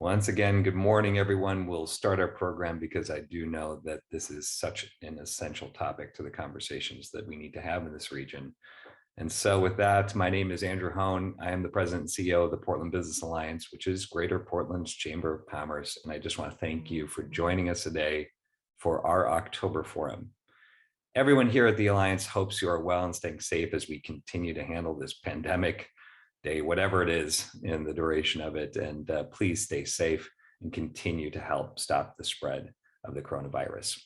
Once again, good morning, everyone. We'll start our program because I do know that this is such an essential topic to the conversations that we need to have in this region. And so with that, my name is Andrew Hone. I am the president and CEO of the Portland Business Alliance, which is Greater Portland's Chamber of Commerce. And I just want to thank you for joining us today for our October Forum. Everyone here at the Alliance hopes you are well and staying safe as we continue to handle this pandemic day, whatever it is in the duration of it. And please stay safe and continue to help stop the spread of the coronavirus.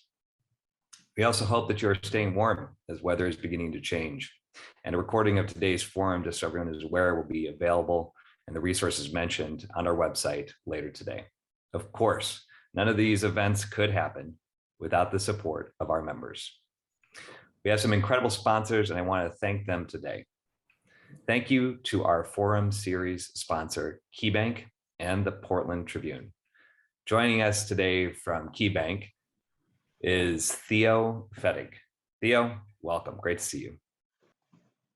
We also hope that you're staying warm as weather is beginning to change. And a recording of today's forum, just so everyone is aware, will be available and the resources mentioned on our website later today. Of course, none of these events could happen without the support of our members. We have some incredible sponsors, and I want to thank them today. Thank you to our Forum Series sponsor, KeyBank and the Portland Tribune. Joining us today from KeyBank is Theo Fettig. Theo, welcome. Great to see you.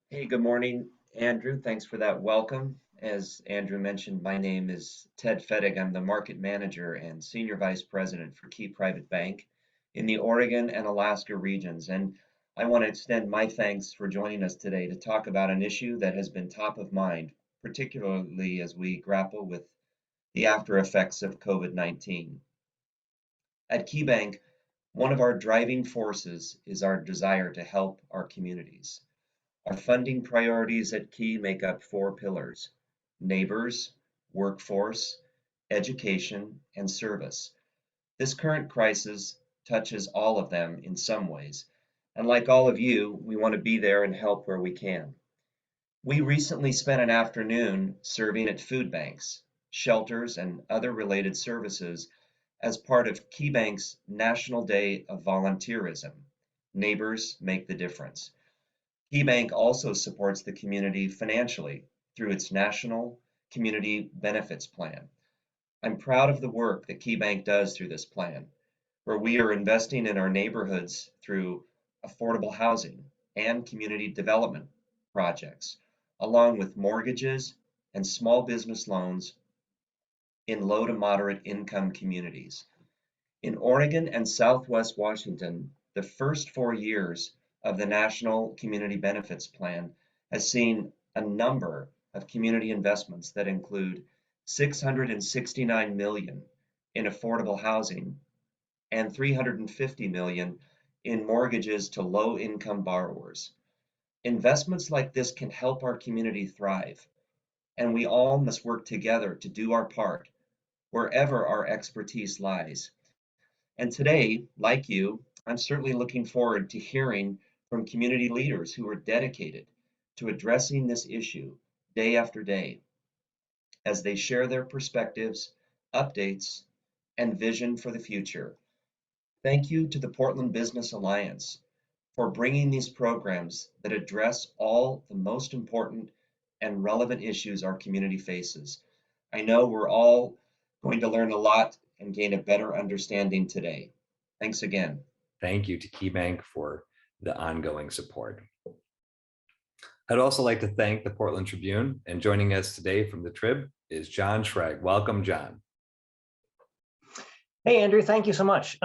Hey, good morning, Andrew. Thanks for that welcome. As Andrew mentioned, my name is Ted Fettig. I'm the market manager and senior vice president for Key Private Bank in the Oregon and Alaska regions. And I want to extend my thanks for joining us today to talk about an issue that has been top of mind, particularly as we grapple with the after effects of COVID-19. At KeyBank, one of our driving forces is our desire to help our communities. Our funding priorities at Key make up 4 pillars: neighbors, workforce, education, and service. This current crisis touches all of them in some ways. And like all of you, we want to be there and help where we can. We recently spent an afternoon serving at food banks, shelters, and other related services as part of KeyBank's National Day of Volunteerism. Neighbors make the difference. KeyBank also supports the community financially through its National Community Benefits Plan. I'm proud of the work that KeyBank does through this plan, where we are investing in our neighborhoods through affordable housing and community development projects, along with mortgages and small business loans in low to moderate income communities. In Oregon and Southwest Washington, the first 4 years of the National Community Benefits Plan has seen a number of community investments that include $669 million in affordable housing and $350 million in mortgages to low-income borrowers. Investments like this can help our community thrive, and we all must work together to do our part wherever our expertise lies. And today, like you, I'm certainly looking forward to hearing from community leaders who are dedicated to addressing this issue day after day as they share their perspectives, updates, and vision for the future. Thank you to the Portland Business Alliance for bringing these programs that address all the most important and relevant issues our community faces. I know we're all going to learn a lot and gain a better understanding today. Thanks again. Thank you to KeyBank for the ongoing support. I'd also like to thank the Portland Tribune, and joining us today from the Trib is John Schrag. Welcome, John. Hey, Andrew, thank you so much.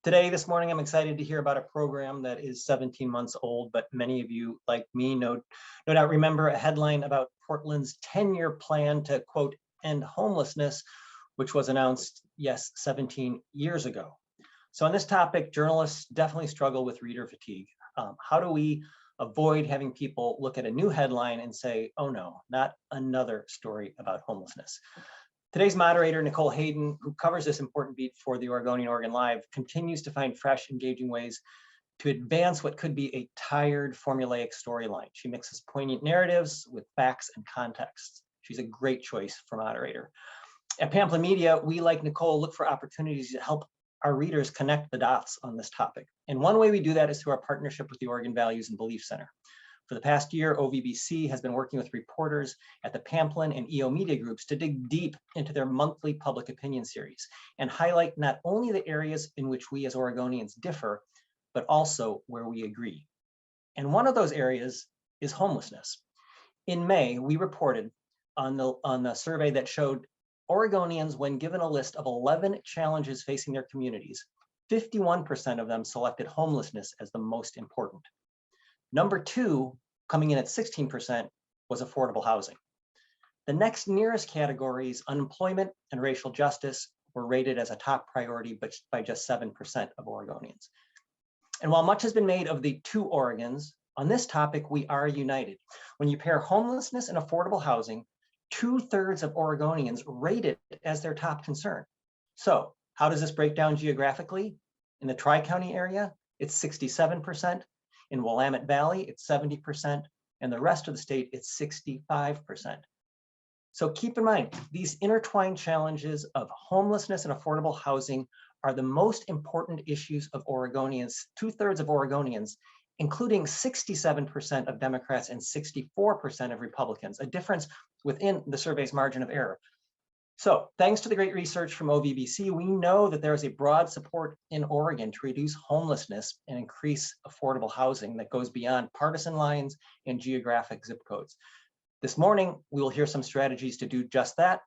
This morning, I'm excited to hear about a program that is 17 months old, but many of you, like me, no doubt remember a headline about Portland's 10-year plan to, quote, end homelessness, which was announced, 17 years ago. So on this topic, journalists definitely struggle with reader fatigue. How do we avoid having people look at a new headline and say, oh no, not another story about homelessness? Today's moderator, Nicole Hayden, who covers this important beat for the Oregonian Oregon Live, continues to find fresh, engaging ways to advance what could be a tired, formulaic storyline. She mixes poignant narratives with facts and context. She's a great choice for moderator. At Pamphlet Media, we, like Nicole, look for opportunities to help our readers connect the dots on this topic. And one way we do that is through our partnership with the Oregon Values and Belief Center. For the past year, OVBC has been working with reporters at the Pamplin and EO media groups to dig deep into their monthly public opinion series and highlight not only the areas in which we as Oregonians differ, but also where we agree. And one of those areas is homelessness. In May, we reported on the survey that showed Oregonians, when given a list of 11 challenges facing their communities, 51% of them selected homelessness as the most important. Number 2, coming in at 16%, was affordable housing. The next nearest categories, unemployment and racial justice, were rated as a top priority, but by just 7% of Oregonians. And while much has been made of the 2 Oregons, on this topic, we are united. When you pair homelessness and affordable housing, 2/3 of Oregonians rate it as their top concern. So how does this break down geographically? In the Tri-County area, it's 67%. In Willamette Valley, it's 70%. And the rest of the state, it's 65%. So keep in mind, these intertwined challenges of homelessness and affordable housing are the most important issues of Oregonians, 2/3 of Oregonians, including 67% of Democrats and 64% of Republicans, a difference within the survey's margin of error. So thanks to the great research from OVBC, we know that there is a broad support in Oregon to reduce homelessness and increase affordable housing that goes beyond partisan lines and geographic zip codes. This morning, we will hear some strategies to do just that,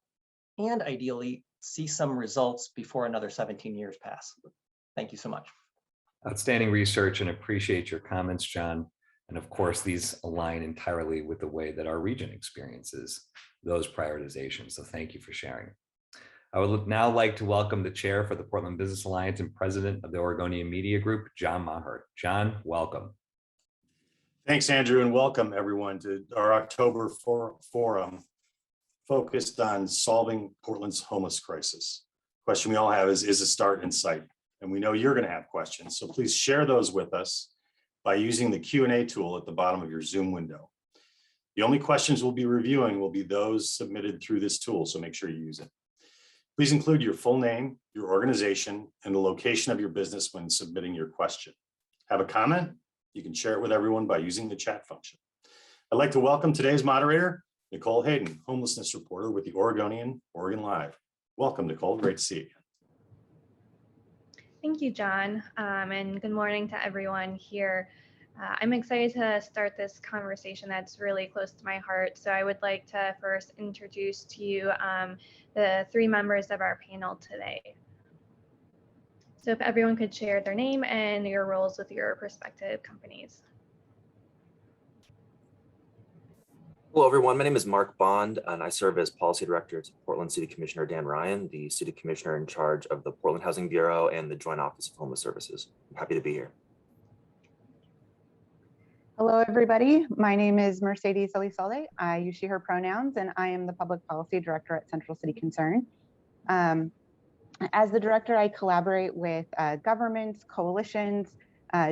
and ideally see some results before another 17 years pass. Thank you so much. Outstanding research, and appreciate your comments, John. And of course, these align entirely with the way that our region experiences those prioritizations. So thank you for sharing. I would now like to welcome the chair for the Portland Business Alliance and president of the Oregonian Media Group, John Mahart. John, welcome. Thanks, Andrew, and welcome everyone to our October forum focused on solving Portland's homeless crisis. Question we all have is a start in sight? And we know you're going to have questions, so please share those with us by using the Q&A tool at the bottom of your Zoom window. The only questions we'll be reviewing will be those submitted through this tool, so make sure you use it. Please include your full name, your organization, and the location of your business when submitting your question. Have a comment? You can share it with everyone by using the chat function. I'd like to welcome today's moderator, Nicole Hayden, homelessness reporter with the Oregonian, Oregon Live. Welcome, Nicole. Great to see you. Thank you, John, and good morning to everyone here. I'm excited to start this conversation that's really close to my heart. So I would like to first introduce to you the 3 members of our panel today. So if everyone could share their name and your roles with your respective companies. Hello, everyone. My name is Mark Bond, and I serve as Policy Director to Portland City Commissioner Dan Ryan, the City Commissioner in charge of the Portland Housing Bureau and the Joint Office of Homeless Services. I'm happy to be here. Hello, everybody. My name is Mercedes Elizalde. I use she, her pronouns, and I am the Public Policy Director at Central City Concern. As the director, I collaborate with governments, coalitions,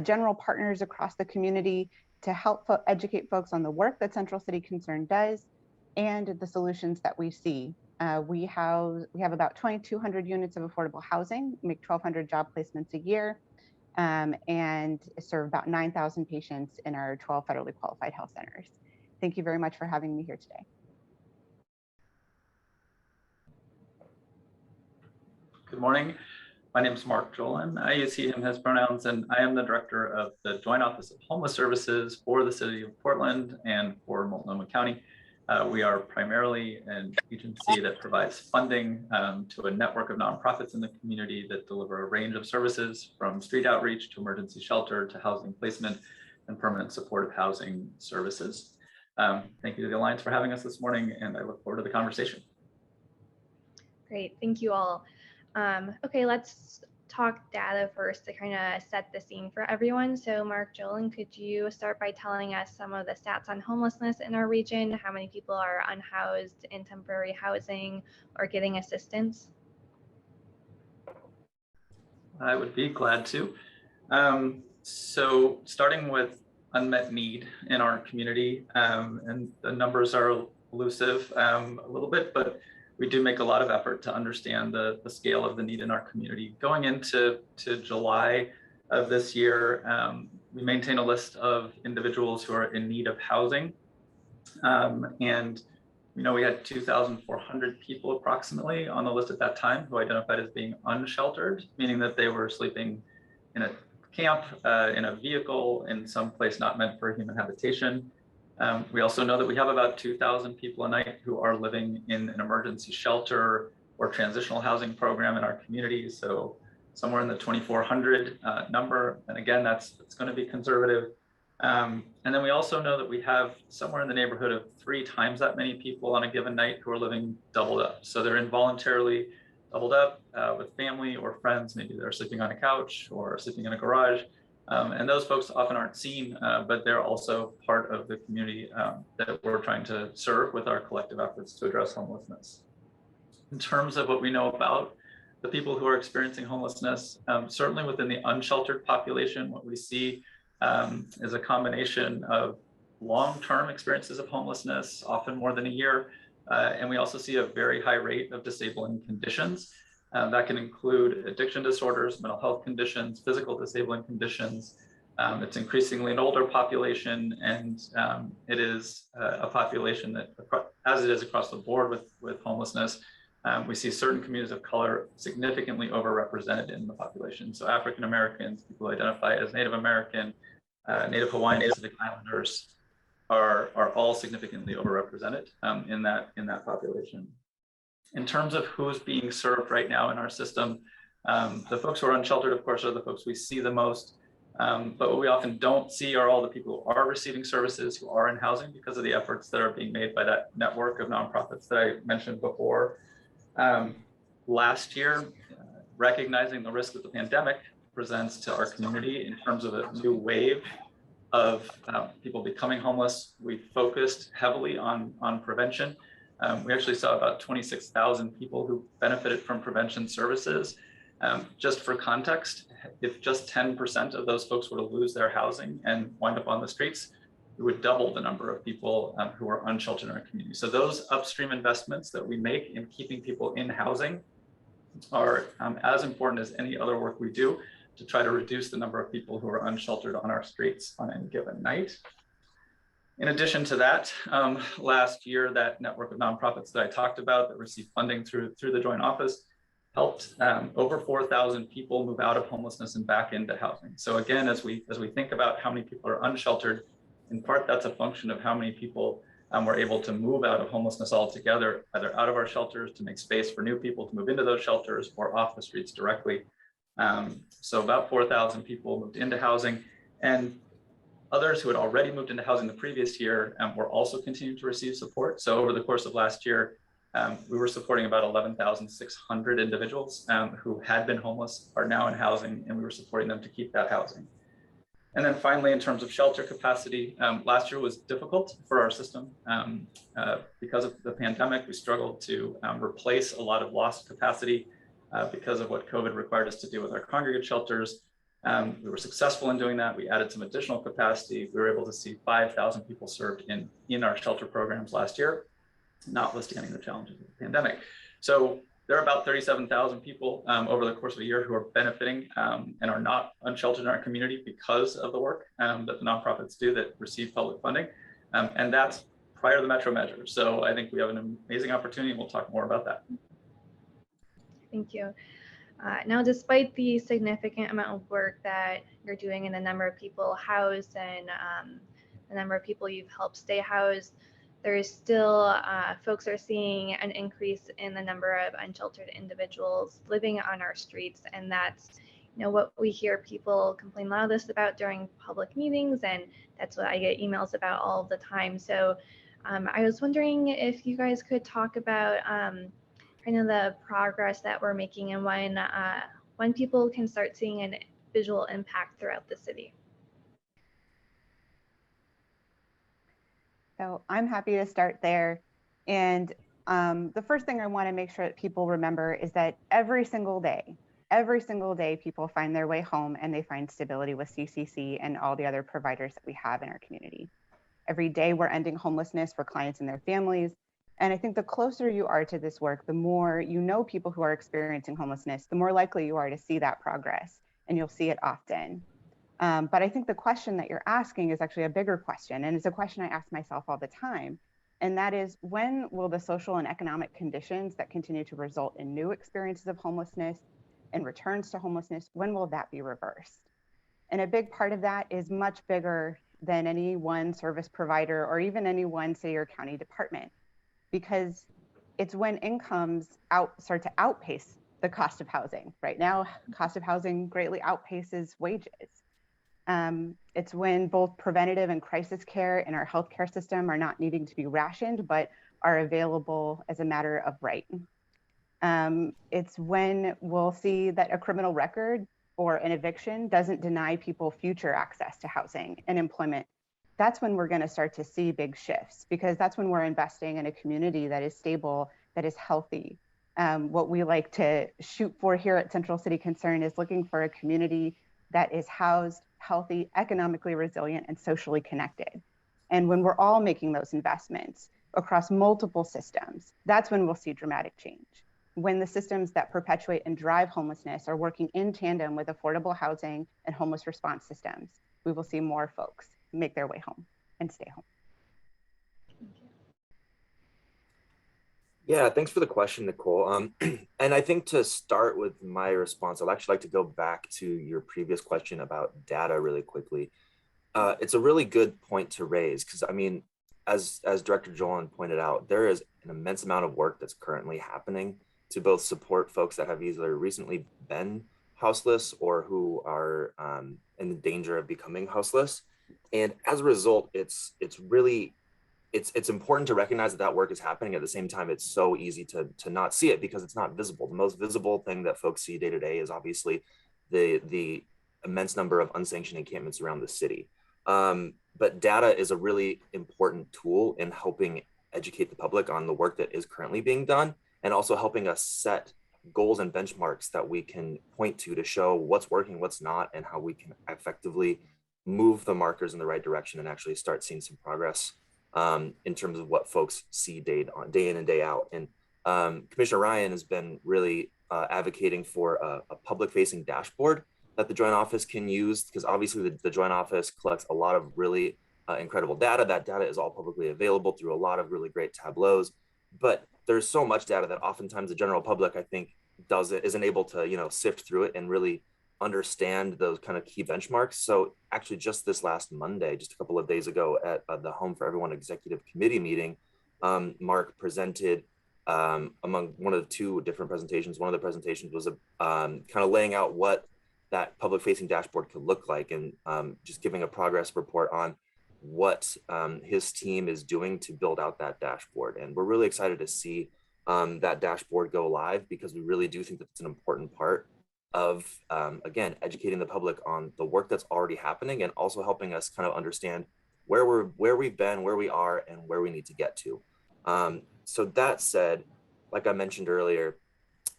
general partners across the community to help educate folks on the work that Central City Concern does and the solutions that we see. We have about 2,200 units of affordable housing, make 1,200 job placements a year, and serve about 9,000 patients in our 12 federally qualified health centers. Thank you very much for having me here today. Good morning. My name is Mark Jolan. I use he, him, his pronouns, and I am the director of the Joint Office of Homeless Services for the City of Portland and for Multnomah County. We are primarily an agency that provides funding to a network of nonprofits in the community that deliver a range of services from street outreach to emergency shelter to housing placement and permanent supportive housing services. Thank you to the Alliance for having us this morning, and I look forward to the conversation. Great, thank you all. Okay, let's talk data first to kind of set the scene for everyone. So Mark Jolan, could you start by telling us some of the stats on homelessness in our region? How many people are unhoused in temporary housing or getting assistance? I would be glad to. So starting with unmet need in our community, and the numbers are elusive a little bit, but we do make a lot of effort to understand the scale of the need in our community. Going into July of this year, we maintain a list of individuals who are in need of housing. And we had 2,400 people approximately on the list at that time who identified as being unsheltered, meaning that they were sleeping in a camp, in a vehicle, in some place not meant for human habitation. We also know that we have about 2,000 people a night who are living in an emergency shelter or transitional housing program in our community. So somewhere in the 2,400 number. And again, that's going to be conservative. And then we also know that we have somewhere in the neighborhood of 3 times that many people on a given night who are living doubled up. So they're involuntarily doubled up with family or friends. Maybe they're sleeping on a couch or sleeping in a garage. And those folks often aren't seen, but they're also part of the community that we're trying to serve with our collective efforts to address homelessness. In terms of what we know about the people who are experiencing homelessness, certainly within the unsheltered population, what we see is a combination of long-term experiences of homelessness, often more than a year, and we also see a very high rate of disabling conditions. That can include addiction disorders, mental health conditions, physical disabling conditions. It's increasingly an older population, and it is a population that, as it is across the board with homelessness, we see certain communities of color significantly overrepresented in the population. So African Americans, people who identify as Native American, Native Hawaiian, Pacific Islanders are all significantly overrepresented in that population. In terms of who's being served right now in our system, the folks who are unsheltered, of course, are the folks we see the most. But what we often don't see are all the people who are receiving services, who are in housing, because of the efforts that are being made by that network of nonprofits that I mentioned before. Last year, recognizing the risk that the pandemic presents to our community in terms of a new wave of people becoming homeless, we focused heavily on prevention. We actually saw about 26,000 people who benefited from prevention services. Just for context, if just 10% of those folks were to lose their housing and wind up on the streets, it would double the number of people who are unsheltered in our community. So those upstream investments that we make in keeping people in housing are as important as any other work we do to try to reduce the number of people who are unsheltered on our streets on any given night. In addition to that, last year, that network of nonprofits that I talked about that received funding through the Joint Office helped over 4,000 people move out of homelessness and back into housing. So again, as we think about how many people are unsheltered, in part that's a function of how many people were able to move out of homelessness altogether, either out of our shelters to make space for new people to move into those shelters or off the streets directly. So about 4,000 people moved into housing, and others who had already moved into housing the previous year were also continuing to receive support. So over the course of last year, we were supporting about 11,600 individuals who had been homeless, are now in housing, and we were supporting them to keep that housing. And then finally, in terms of shelter capacity, last year was difficult for our system. Because of the pandemic, we struggled to replace a lot of lost capacity because of what COVID required us to do with our congregate shelters. We were successful in doing that. We added some additional capacity. We were able to see 5,000 people served in our shelter programs last year, notwithstanding the challenges of the pandemic. So there are about 37,000 people over the course of a year who are benefiting and are not unsheltered in our community because of the work that the nonprofits do that receive public funding. And that's prior to the Metro measure. So I think we have an amazing opportunity, and we'll talk more about that. Thank you. Now, despite the significant amount of work that you're doing and the number of people housed and the number of people you've helped stay housed, there is still folks are seeing an increase in the number of unsheltered individuals living on our streets, and that's what we hear people complain loudest about during public meetings, and that's what I get emails about all the time. So I was wondering if you guys could talk about kind of the progress that we're making and when people can start seeing a visual impact throughout the city. So I'm happy to start there. And the first thing I want to make sure that people remember is that every single day, people find their way home and they find stability with CCC and all the other providers that we have in our community. Every day we're ending homelessness for clients and their families. And I think the closer you are to this work, the more you know people who are experiencing homelessness, the more likely you are to see that progress, and you'll see it often. But I think the question that you're asking is actually a bigger question, and it's a question I ask myself all the time. And that is, when will the social and economic conditions that continue to result in new experiences of homelessness and returns to homelessness, when will that be reversed? And a big part of that is much bigger than any one service provider or even any one city or county department, because It's when incomes start to outpace the cost of housing. Right now, cost of housing greatly outpaces wages. It's when both preventative and crisis care in our healthcare system are not needing to be rationed, but are available as a matter of right. It's when we'll see that a criminal record or an eviction doesn't deny people future access to housing and employment. That's when we're going to start to see big shifts, because that's when we're investing in a community that is stable, that is healthy. What we like to shoot for here at Central City Concern is looking for a community that is housed, healthy, economically resilient, and socially connected. And when we're all making those investments across multiple systems, that's when we'll see dramatic change. When the systems that perpetuate and drive homelessness are working in tandem with affordable housing and homeless response systems, we will see more folks make their way home and stay home. Yeah, thanks for the question, Nicole. And I think to start with my response, I'd actually like to go back to your previous question about data really quickly. It's a really good point to raise, because I mean, as Director Jolan pointed out, there is an immense amount of work that's currently happening to both support folks that have either recently been houseless or who are in danger of becoming houseless. And as a result, it's important to recognize that work is happening. At the same time, it's so easy to not see it because it's not visible. The most visible thing that folks see day to day is obviously the immense number of unsanctioned encampments around the city. But data is a really important tool in helping educate the public on the work that is currently being done, and also helping us set goals and benchmarks that we can point to show what's working, what's not, and how we can effectively move the markers in the right direction and actually start seeing some progress in terms of what folks see day in and day out. And Commissioner Ryan has been really advocating for a public-facing dashboard that the Joint Office can use, because obviously the Joint Office collects a lot of really incredible data. That data is all publicly available through a lot of really great tableaus, but there's so much data that oftentimes the general public, I think, isn't able to sift through it and really understand those kind of key benchmarks. So actually just this last Monday, just a couple of days ago at the Home for Everyone Executive Committee meeting, Mark presented among one of the two different presentations. One of the presentations was kind of laying out what that public facing dashboard could look like, and just giving a progress report on what his team is doing to build out that dashboard. And we're really excited to see that dashboard go live, because we really do think that it's an important part of, again, educating the public on the work that's already happening, and also helping us kind of understand where we've been, where we are, and where we need to get to. So that said, like I mentioned earlier,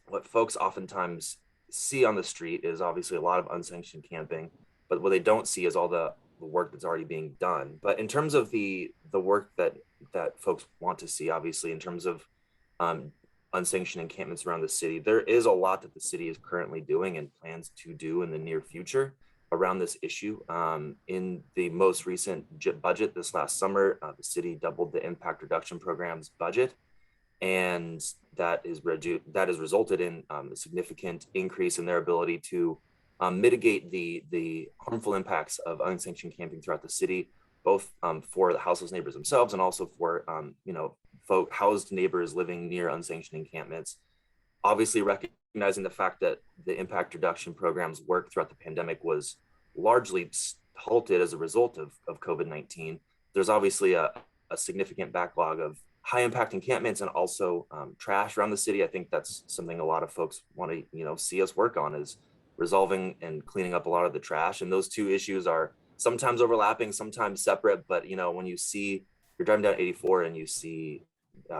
what folks oftentimes see on the street is obviously a lot of unsanctioned camping, but what they don't see is all the work that's already being done. But in terms of the work that folks want to see, obviously, in terms of unsanctioned encampments around the city, there is a lot that the city is currently doing and plans to do in the near future around this issue. In the most recent budget this last summer, the city doubled the impact reduction program's budget, and that has resulted in a significant increase in their ability to mitigate the harmful impacts of unsanctioned camping throughout the city, both for the houseless neighbors themselves and also for housed neighbors living near unsanctioned encampments. Obviously, recognizing the fact that the impact reduction program's work throughout the pandemic was largely halted as a result of COVID-19, there's obviously a significant backlog of high impact encampments and also trash around the city. I think that's something a lot of folks want to see us work on, is resolving and cleaning up a lot of the trash. And those two issues are sometimes overlapping, sometimes separate. But when you're driving down 84 and you see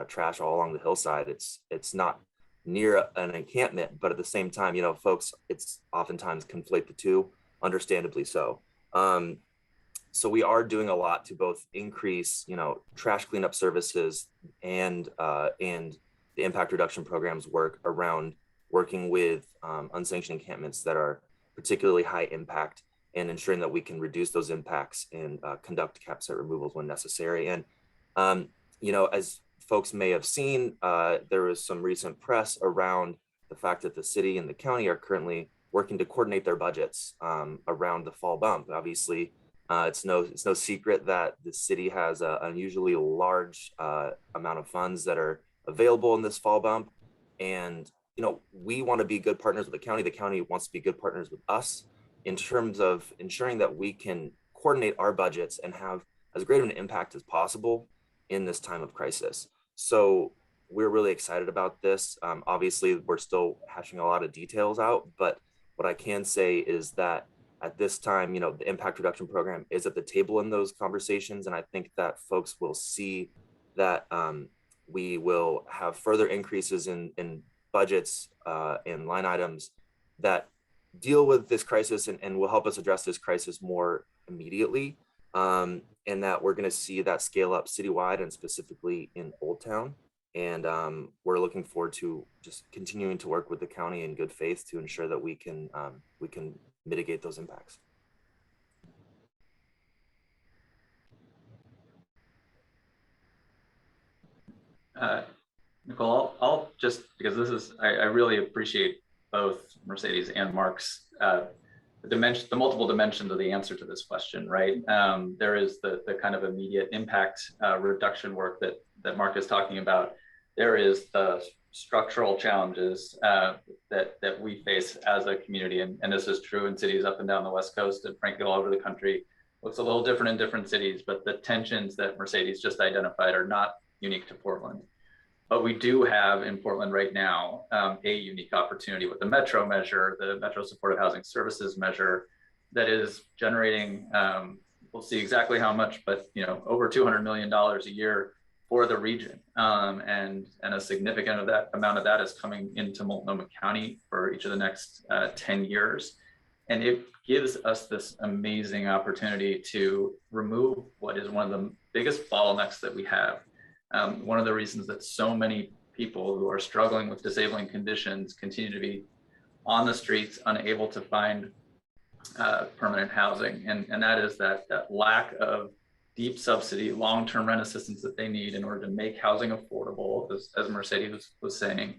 trash all along the hillside, it's not near an encampment, but at the same time, folks, it's oftentimes conflate the two, understandably so. So we are doing a lot to both increase, trash cleanup services and the impact reduction program's work around working with unsanctioned encampments that are particularly high impact, and ensuring that we can reduce those impacts and conduct cap site removals when necessary. And, as folks may have seen, there was some recent press around the fact that the city and the county are currently working to coordinate their budgets around the fall bump. Obviously, it's no secret that the city has an unusually large amount of funds that are available in this fall bump. And, you know, we want to be good partners with the county wants to be good partners with us in terms of ensuring that we can coordinate our budgets and have as great of an impact as possible in this time of crisis. So we're really excited about this. Obviously, we're still hashing a lot of details out, but what I can say is that at this time, you know, the impact reduction program is at the table in those conversations. And I think that folks will see that we will have further increases in budgets and line items that deal with this crisis and will help us address this crisis more immediately. And that we're going to see that scale up citywide and specifically in Old Town. And we're looking forward to just continuing to work with the county in good faith to ensure that we can mitigate those impacts. Nicole, I'll just, because this is, I really appreciate both Mercedes and Mark's the multiple dimensions of the answer to this question, right? There is the kind of immediate impact reduction work that Mark is talking about. There is the structural challenges that we face as a community, and this is true in cities up and down the West Coast and frankly all over the country. Looks a little different in different cities, but the tensions that Mercedes just identified are not unique to Portland. But we do have in Portland right now a unique opportunity with the Metro measure, the Metro Supportive Housing Services measure, that is generating, we'll see exactly how much, but you know, over $200 million a year for the region, and a significant amount of that is coming into Multnomah County for each of the next 10 years. And it gives us this amazing opportunity to remove what is one of the biggest bottlenecks that we have. One of the reasons that so many people who are struggling with disabling conditions continue to be on the streets, unable to find permanent housing. And that is that lack of deep subsidy, long-term rent assistance that they need in order to make housing affordable, as Mercedes was saying,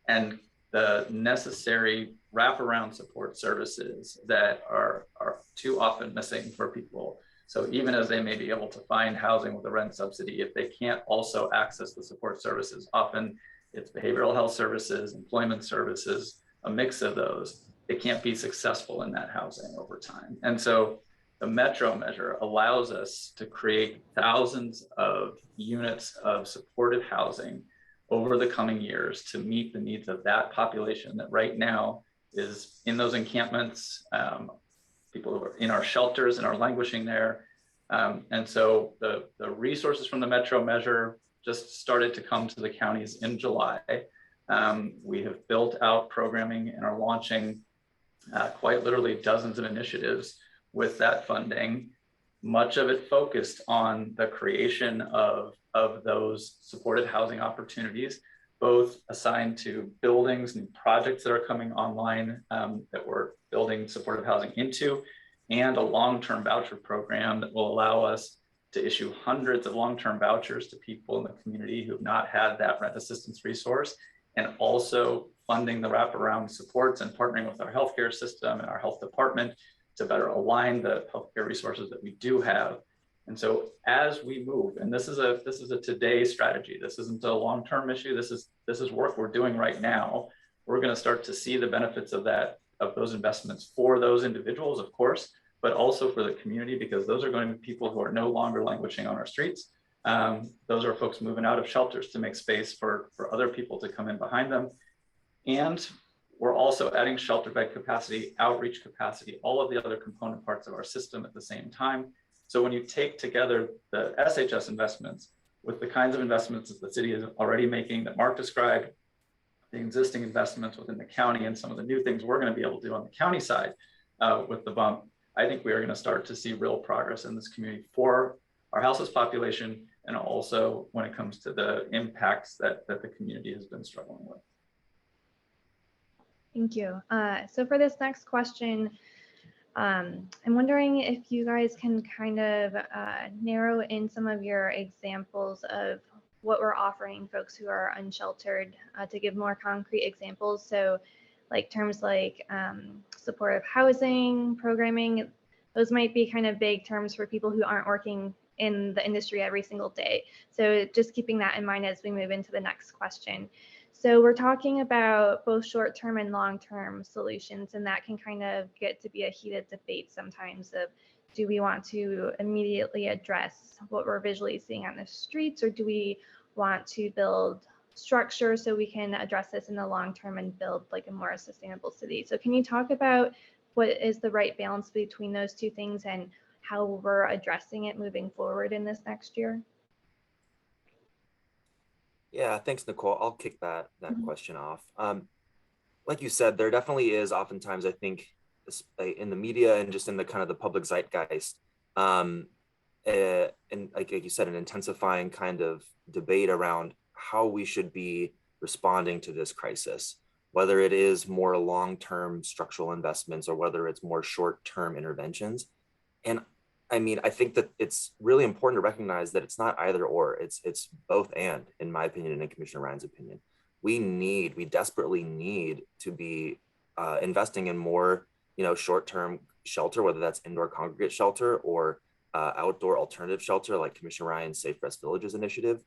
and the necessary wraparound support services that are too often missing for people. So even as they may be able to find housing with a rent subsidy, if they can't also access the support services, often it's behavioral health services, employment services, a mix of those, they can't be successful in that housing over time. And so the Metro measure allows us to create thousands of units of supportive housing over the coming years to meet the needs of that population that right now is in those encampments, people who are in our shelters and are languishing there. And so the resources from the Metro measure just started to come to the counties in July. We have built out programming and are launching quite literally dozens of initiatives with that funding, much of it focused on the creation of those supported housing opportunities, both assigned to buildings and projects that are coming online that we're building supportive housing into, and a long-term voucher program that will allow us to issue hundreds of long-term vouchers to people in the community who have not had that rent assistance resource, and also funding the wraparound supports and partnering with our healthcare system and our health department to better align the healthcare resources that we do have. And so as we move, and this is a today strategy, this isn't a long-term issue, this is work we're doing right now. We're going to start to see the benefits of those investments for those individuals, of course, but also for the community, because those are going to be people who are no longer languishing on our streets. Those are folks moving out of shelters to make space for other people to come in behind them. And we're also adding shelter bed capacity, outreach capacity, all of the other component parts of our system at the same time. So when you take together the SHS investments with the kinds of investments that the city is already making that Mark described, the existing investments within the county and some of the new things we're going to be able to do on the county side with the bump, I think we are going to start to see real progress in this community for our houseless population, and also when it comes to the impacts that the community has been struggling with. Thank you. So for this next question, I'm wondering if you guys can kind of narrow in some of your examples of what we're offering folks who are unsheltered, to give more concrete examples. So like terms like supportive housing, programming, those might be kind of big terms for people who aren't working in the industry every single day. So just keeping that in mind as we move into the next question. So we're talking about both short-term and long-term solutions, and that can kind of get to be a heated debate sometimes of, do we want to immediately address what we're visually seeing on the streets, or do we want to build structure so we can address this in the long term and build like a more sustainable city? So can you talk about what is the right balance between those two things and how we're addressing it moving forward in this next year? Yeah, thanks, Nicole. I'll kick that question off. Like you said, there definitely is oftentimes, I think, in the media and just in the kind of the public zeitgeist, and like you said, an intensifying kind of debate around how we should be responding to this crisis, whether it is more long-term structural investments or whether it's more short-term interventions. And I mean, I think that it's really important to recognize that it's not either or, it's both and, in my opinion, and in Commissioner Ryan's opinion. We desperately need to be investing in more, short-term shelter, whether that's indoor congregate shelter or outdoor alternative shelter, like Commissioner Ryan's Safe Rest Villages initiative.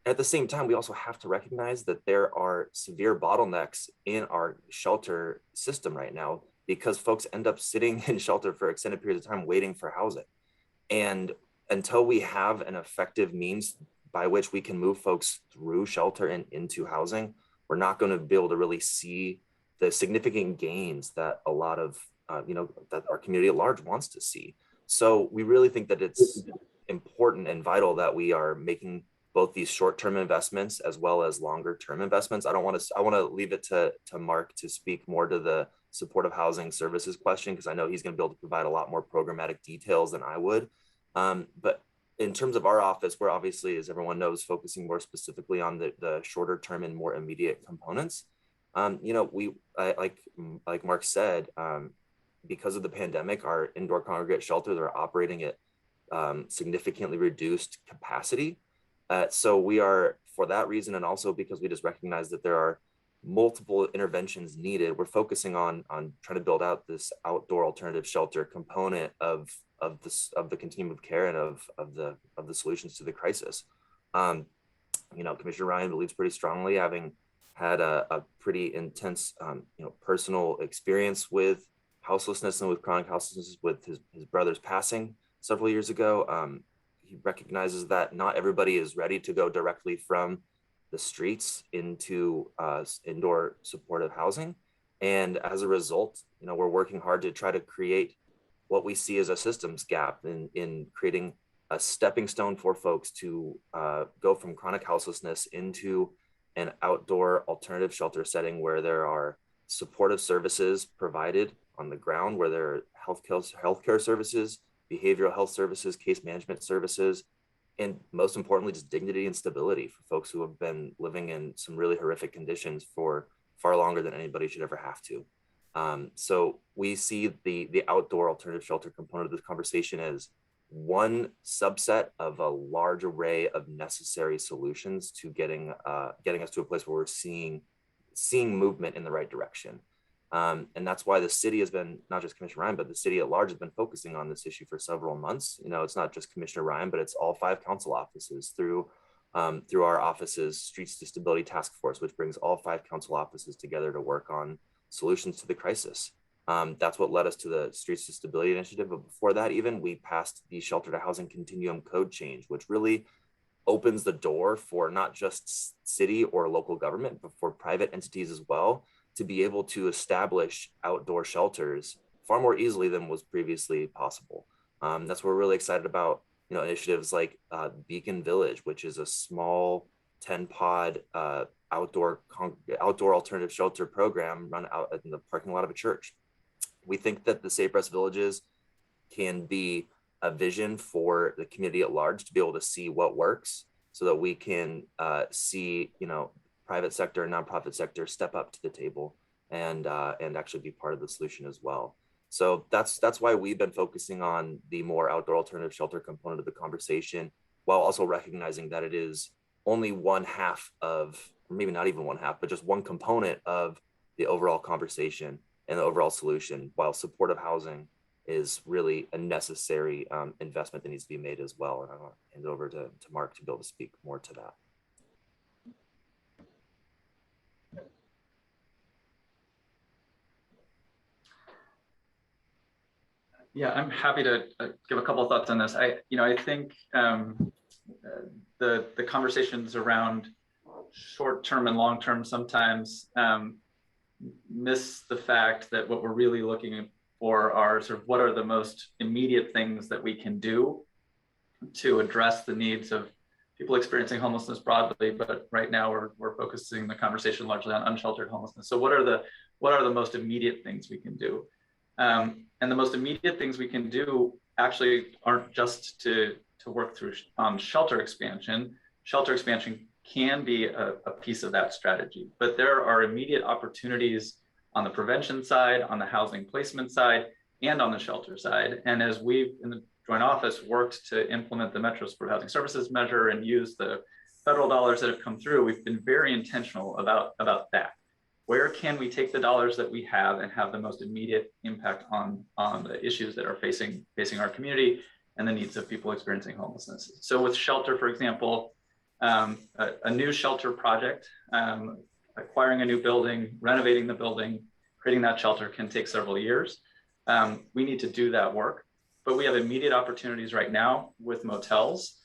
At the same time, we also have to recognize that there are severe bottlenecks in our shelter system right now, because folks end up sitting in shelter for extended periods of time waiting for housing. And until we have an effective means by which we can move folks through shelter and into housing, we're not going to be able to really see the significant gains that a lot of, that our community at large wants to see. So we really think that it's important and vital that we are making both these short-term investments as well as longer-term investments. I want to leave it to Mark to speak more to the supportive housing services question, because I know he's going to be able to provide a lot more programmatic details than I would. But in terms of our office, we're obviously, as everyone knows, focusing more specifically on the shorter term and more immediate components. Like Mark said, because of the pandemic, our indoor congregate shelters are operating at significantly reduced capacity. So we are, for that reason, and also because we just recognize that there are multiple interventions needed, we're focusing on trying to build out this outdoor alternative shelter component of the continuum of care and of the solutions to the crisis. Commissioner Ryan believes pretty strongly, having had a pretty intense personal experience with houselessness and with chronic houselessness with his brother's passing several years ago. He recognizes that not everybody is ready to go directly from the streets into indoor supportive housing. And as a result, we're working hard to try to create what we see as a systems gap in creating a stepping stone for folks to go from chronic houselessness into an outdoor alternative shelter setting where there are supportive services provided on the ground, where there are healthcare services, behavioral health services, case management services, and most importantly, just dignity and stability for folks who have been living in some really horrific conditions for far longer than anybody should ever have to. So we see the outdoor alternative shelter component of this conversation as one subset of a large array of necessary solutions to getting us to a place where we're seeing movement in the right direction. And that's why the city has been, not just Commissioner Ryan, but the city at large has been focusing on this issue for several months. It's not just Commissioner Ryan, but it's all 5 council offices through our office's Streets to Stability Task Force, which brings all 5 council offices together to work on solutions to the crisis. That's what led us to the Streets to Stability Initiative. But before that, even, we passed the Shelter to Housing Continuum Code change, which really opens the door for not just city or local government, but for private entities as well, to be able to establish outdoor shelters far more easily than was previously possible. That's what we're really excited about. Initiatives like Beacon Village, which is a small 10-pod outdoor alternative shelter program run out in the parking lot of a church. We think that the Safe Rest Villages can be a vision for the community at large to be able to see what works, so that we can see, private sector and nonprofit sector step up to the table and actually be part of the solution as well. So that's why we've been focusing on the more outdoor alternative shelter component of the conversation, while also recognizing that it is only one half of, or maybe not even one half, but just one component of the overall conversation and the overall solution, while supportive housing is really a necessary investment that needs to be made as well. And I'll hand it over to Mark to be able to speak more to that. Yeah, I'm happy to give a couple of thoughts on this. I think the conversations around short-term and long-term sometimes miss the fact that what we're really looking for are sort of what are the most immediate things that we can do to address the needs of people experiencing homelessness broadly. But right now we're focusing the conversation largely on unsheltered homelessness. So what are the most immediate things we can do? And the most immediate things we can do actually aren't just to work through shelter expansion. Shelter expansion can be a piece of that strategy, but there are immediate opportunities on the prevention side, on the housing placement side, and on the shelter side. And as we've in the Joint Office worked to implement the Metro Supportive Housing Services measure and use the federal dollars that have come through, we've been very intentional about that. Where can we take the dollars that we have and have the most immediate impact on the issues that are facing our community and the needs of people experiencing homelessness? So with shelter, for example, a new shelter project, acquiring a new building, renovating the building, creating that shelter can take several years. We need to do that work, but we have immediate opportunities right now with motels.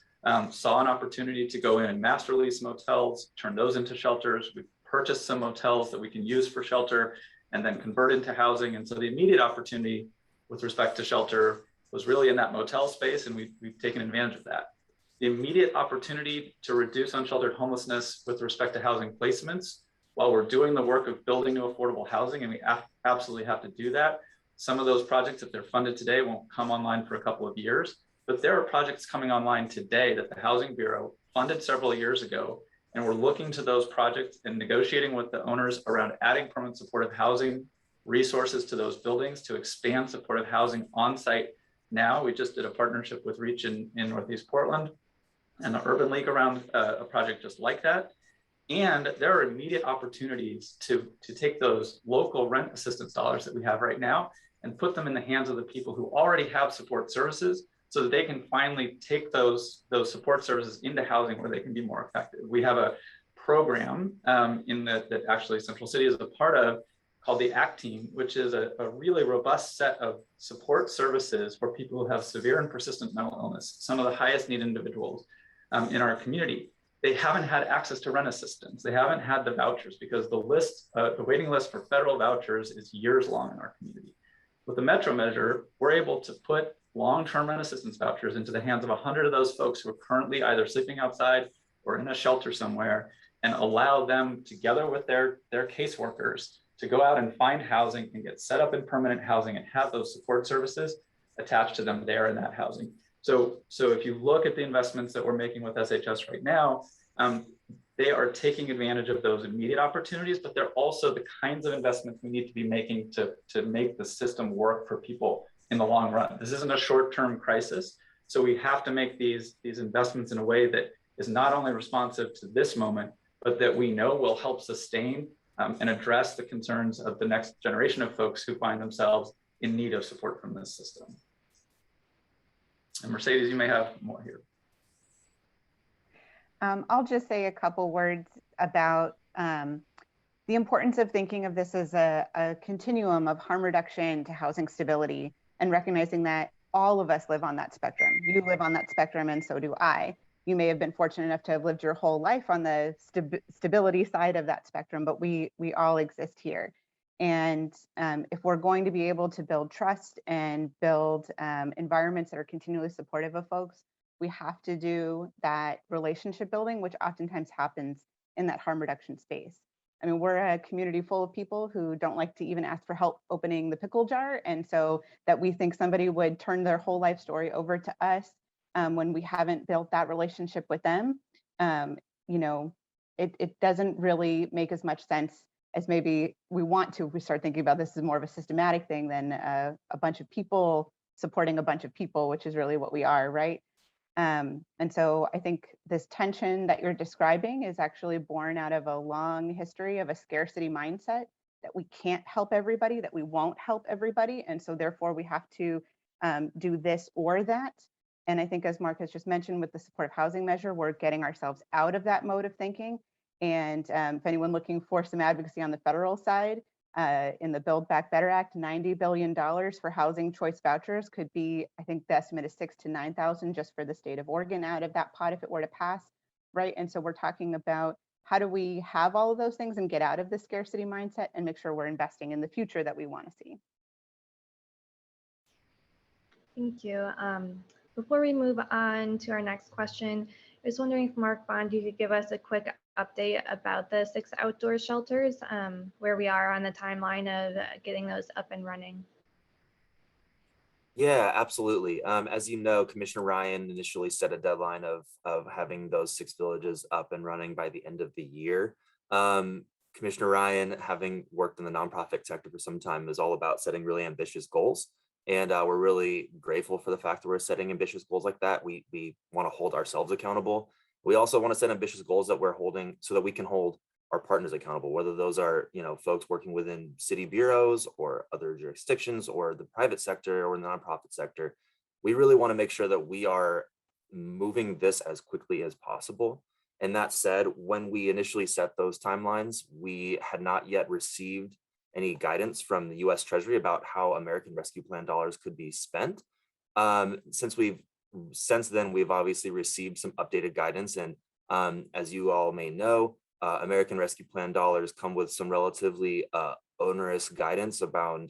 Saw an opportunity to go in and master lease motels, turn those into shelters. We've purchased some motels that we can use for shelter and then convert into housing. And so the immediate opportunity with respect to shelter was really in that motel space, and we've taken advantage of that. The immediate opportunity to reduce unsheltered homelessness with respect to housing placements, while we're doing the work of building new affordable housing, and we absolutely have to do that. Some of those projects, if they're funded today, won't come online for a couple of years, but there are projects coming online today that the Housing Bureau funded several years ago. And we're looking to those projects and negotiating with the owners around adding permanent supportive housing resources to those buildings to expand supportive housing on site. Now, we just did a partnership with Reach in Northeast Portland and the Urban League around a project just like that. And there are immediate opportunities to take those local rent assistance dollars that we have right now and put them in the hands of the people who already have support services, so that they can finally take those support services into housing where they can be more effective. We have a program that actually Central City is a part of called the ACT Team, which is a really robust set of support services for people who have severe and persistent mental illness, some of the highest need individuals in our community. They haven't had access to rent assistance. They haven't had the vouchers because the waiting list for federal vouchers is years long in our community. With the Metro measure, we're able to put long-term rent assistance vouchers into the hands of 100 of those folks who are currently either sleeping outside or in a shelter somewhere, and allow them together with their caseworkers to go out and find housing and get set up in permanent housing and have those support services attached to them there in that housing. So if you look at the investments that we're making with SHS right now, they are taking advantage of those immediate opportunities, but they're also the kinds of investments we need to be making to make the system work for people in the long run. This isn't a short-term crisis. So we have to make these investments in a way that is not only responsive to this moment, but that we know will help sustain and address the concerns of the next generation of folks who find themselves in need of support from this system. And Mercedes, you may have more here. I'll just say a couple words about the importance of thinking of this as a continuum of harm reduction to housing stability, and recognizing that all of us live on that spectrum. You live on that spectrum, and so do I. You may have been fortunate enough to have lived your whole life on the stability side of that spectrum, but we all exist here. And if we're going to be able to build trust and build environments that are continually supportive of folks, we have to do that relationship building, which oftentimes happens in that harm reduction space. I mean, we're a community full of people who don't like to even ask for help opening the pickle jar. And so that we think somebody would turn their whole life story over to us when we haven't built that relationship with them, you know, it doesn't really make as much sense as maybe we want to. We start thinking about this as more of a systematic thing than a bunch of people supporting a bunch of people, which is really what we are, right? And so I think this tension that you're describing is actually born out of a long history of a scarcity mindset that we can't help everybody, that we won't help everybody. And so therefore we have to do this or that. And I think, as Mark has just mentioned, with the supportive housing measure, we're getting ourselves out of that mode of thinking. And if anyone looking for some advocacy on the federal side, in the Build Back Better Act, $90 billion for housing choice vouchers could be, I think the estimate is 6,000 to 9,000 just for the state of Oregon out of that pot if it were to pass, right? And so we're talking about how do we have all of those things and get out of the scarcity mindset and make sure we're investing in the future that we want to see. Thank you. Before we move on to our next question, I was wondering if Mark Bond, you could give us a quick update about the 6 outdoor shelters, where we are on the timeline of getting those up and running. Yeah, absolutely. As you know, Commissioner Ryan initially set a deadline of having those 6 villages up and running by the end of the year. Commissioner Ryan, having worked in the nonprofit sector for some time, is all about setting really ambitious goals. And we're really grateful for the fact that we're setting ambitious goals like that. We want to hold ourselves accountable. We also want to set ambitious goals that we're holding so that we can hold our partners accountable, whether those are, folks working within city bureaus or other jurisdictions or the private sector or the nonprofit sector. We really want to make sure that we are moving this as quickly as possible. And that said, when we initially set those timelines, we had not yet received any guidance from the US Treasury about how American Rescue Plan dollars could be spent. Since then, we've obviously received some updated guidance. And as you all may know, American Rescue Plan dollars come with some relatively onerous guidance about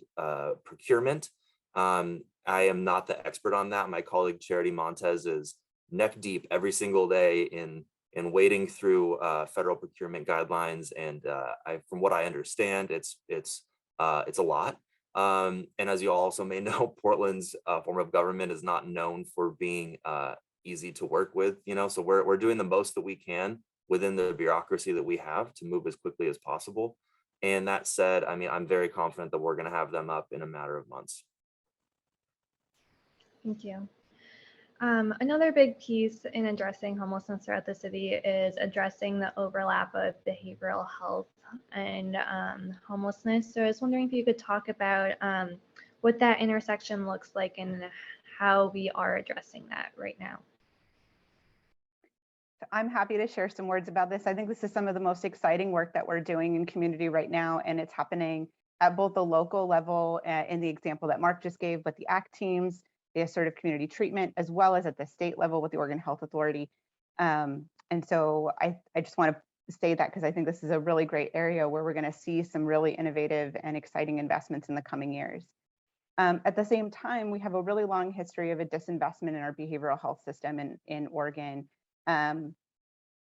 procurement. I am not the expert on that. My colleague Charity Montez is neck deep every single day in wading through federal procurement guidelines, and from what I understand, it's a lot. And as you all also may know, Portland's form of government is not known for being easy to work with. So we're doing the most that we can within the bureaucracy that we have to move as quickly as possible. And that said, I'm very confident that we're going to have them up in a matter of months. Thank you. Another big piece in addressing homelessness throughout the city is addressing the overlap of behavioral health and homelessness. So I was wondering if you could talk about what that intersection looks like and how we are addressing that right now. I'm happy to share some words about this. I think this is some of the most exciting work that we're doing in community right now, and it's happening at both the local level in the example that Mark just gave, but the ACT teams, the assertive community treatment, as well as at the state level with the Oregon Health Authority. And so I just want to say that because I think this is a really great area where we're going to see some really innovative and exciting investments in the coming years. At the same time, we have a really long history of a disinvestment in our behavioral health system in Oregon.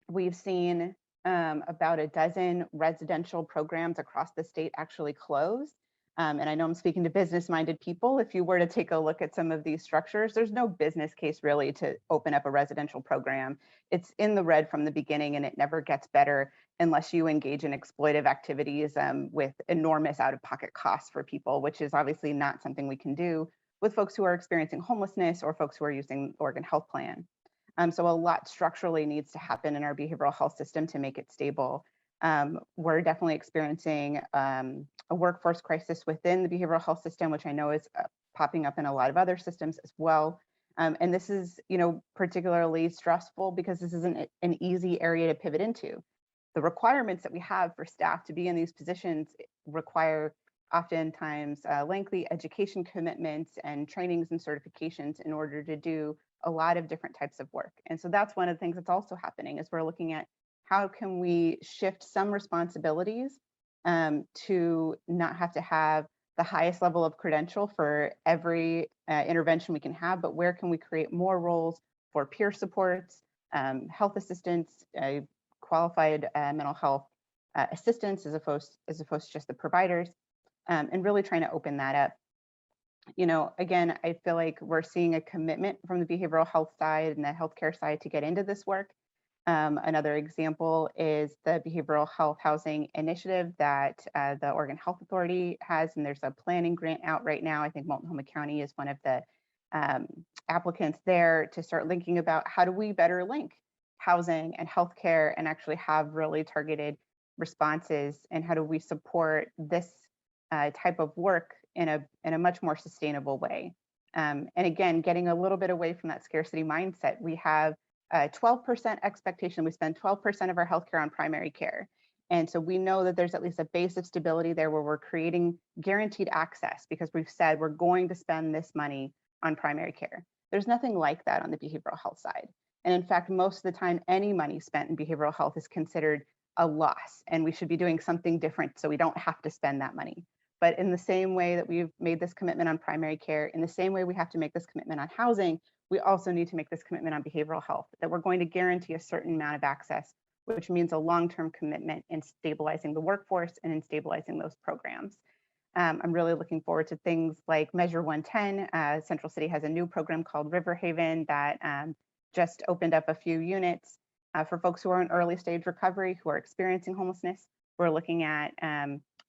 We've seen about a dozen residential programs across the state actually close. And I know I'm speaking to business-minded people. If you were to take a look at some of these structures, there's no business case really to open up a residential program. It's in the red from the beginning, and it never gets better unless you engage in exploitive activities with enormous out-of-pocket costs for people, which is obviously not something we can do with folks who are experiencing homelessness or folks who are using Oregon Health Plan. So a lot structurally needs to happen in our behavioral health system to make it stable. We're definitely experiencing a workforce crisis within the behavioral health system, which I know is popping up in a lot of other systems as well. And this is, particularly stressful because this isn't an easy area to pivot into. The requirements that we have for staff to be in these positions require oftentimes lengthy education commitments and trainings and certifications in order to do a lot of different types of work. And so that's one of the things that's also happening is we're looking at how can we shift some responsibilities to not have to have the highest level of credential for every intervention we can have, but where can we create more roles for peer supports, health assistants, qualified mental health assistants as opposed to just the providers, and really trying to open that up. Again, I feel like we're seeing a commitment from the behavioral health side and the healthcare side to get into this work. Another example is the behavioral health housing initiative that the Oregon Health Authority has, and there's a planning grant out right now. I think Multnomah County is one of the applicants there to start thinking about how do we better link housing and healthcare and actually have really targeted responses, and how do we support this type of work in a much more sustainable way. And again, getting a little bit away from that scarcity mindset, we have a 12% expectation. We spend 12% of our healthcare on primary care. And so we know that there's at least a base of stability there where we're creating guaranteed access because we've said we're going to spend this money on primary care. There's nothing like that on the behavioral health side. And in fact, most of the time, any money spent in behavioral health is considered a loss, and we should be doing something different so we don't have to spend that money. But in the same way that we've made this commitment on primary care, in the same way we have to make this commitment on housing, we also need to make this commitment on behavioral health, that we're going to guarantee a certain amount of access, which means a long-term commitment in stabilizing the workforce and in stabilizing those programs. I'm really looking forward to things like Measure 110. Central City has a new program called River Haven that just opened up a few units for folks who are in early stage recovery, who are experiencing homelessness. We're looking at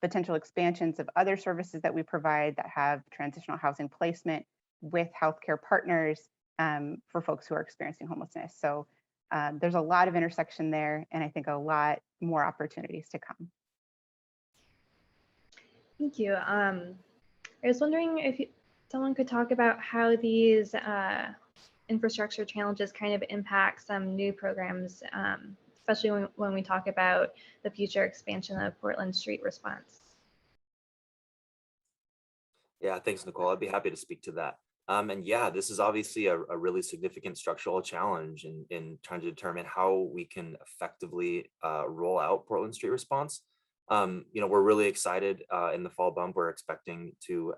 potential expansions of other services that we provide that have transitional housing placement with healthcare partners for folks who are experiencing homelessness. So there's a lot of intersection there, and I think a lot more opportunities to come. Thank you. I was wondering if someone could talk about how these infrastructure challenges kind of impact some new programs, especially when we talk about the future expansion of Portland Street Response. Yeah, thanks, Nicole. I'd be happy to speak to that. And yeah, this is obviously a really significant structural challenge in trying to determine how we can effectively roll out Portland Street Response. We're really excited in the fall bump. We're expecting to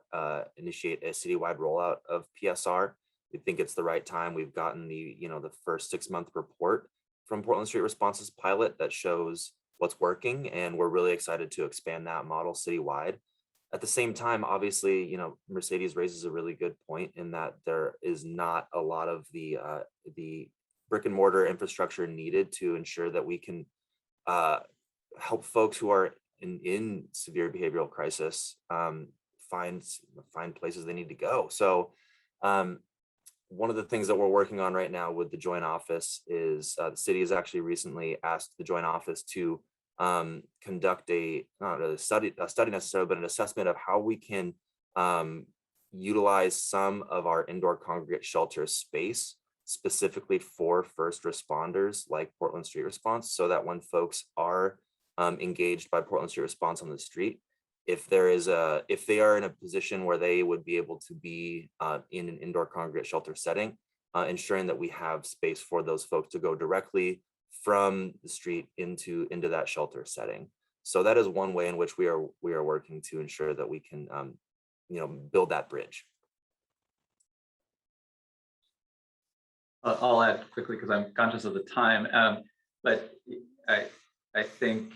initiate a citywide rollout of PSR. We think it's the right time. We've gotten the first 6-month report from Portland Street Response's pilot that shows what's working, and we're really excited to expand that model citywide. At the same time, obviously, Mercedes raises a really good point in that there is not a lot of the brick and mortar infrastructure needed to ensure that we can help folks who are in severe behavioral crisis find places they need to go. So one of the things that we're working on right now with the joint office is the city has actually recently asked the joint office to conduct not a study necessarily, but an assessment of how we can utilize some of our indoor congregate shelter space specifically for first responders like Portland Street Response, so that when folks are engaged by Portland Street Response on the street, if they are in a position where they would be able to be in an indoor congregate shelter setting, ensuring that we have space for those folks to go directly from the street into that shelter setting. So that is one way in which we are working to ensure that we can build that bridge. I'll add quickly because I'm conscious of the time, but I think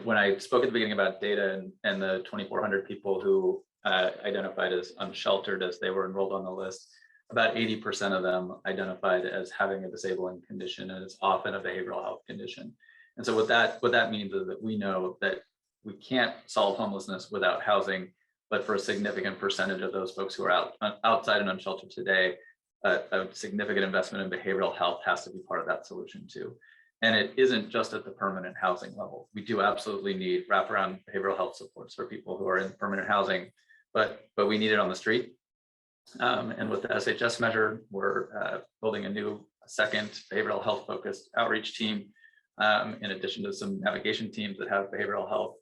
when I spoke at the beginning about data and the 2,400 people who identified as unsheltered as they were enrolled on the list, about 80% of them identified as having a disabling condition, and it's often a behavioral health condition. And so what that means is that we know that we can't solve homelessness without housing, but for a significant percentage of those folks who are outside and unsheltered today, a significant investment in behavioral health has to be part of that solution too. And it isn't just at the permanent housing level. We do absolutely need wraparound behavioral health supports for people who are in permanent housing, but we need it on the street. And with the SHS measure, we're building a new second behavioral health focused outreach team, in addition to some navigation teams that have behavioral health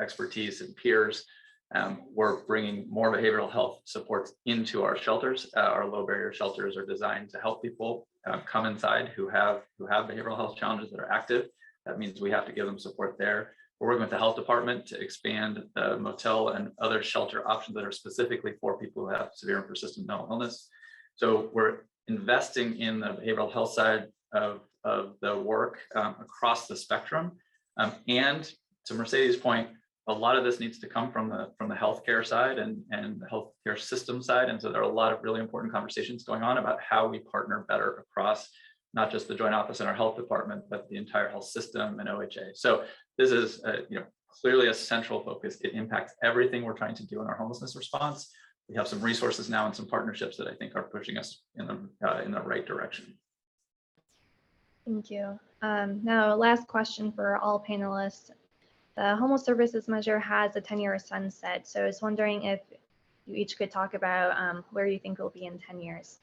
expertise and peers. We're bringing more behavioral health supports into our shelters. Our low barrier shelters are designed to help people come inside who have behavioral health challenges that are active. That means we have to give them support there. We're working with the health department to expand the motel and other shelter options that are specifically for people who have severe and persistent mental illness. So we're investing in the behavioral health side of the work across the spectrum. And to Mercedes' point, a lot of this needs to come from the healthcare side and the healthcare system side. And so there are a lot of really important conversations going on about how we partner better across not just the joint office and our health department, but the entire health system and OHA. So this is clearly a central focus. It impacts everything we're trying to do in our homelessness response. We have some resources now and some partnerships that I think are pushing us in the right direction. Thank you. Now, last question for all panelists. the homeless services measure has a 10-year sunset. So I was wondering if you each could talk about where you think we'll be in 10 years.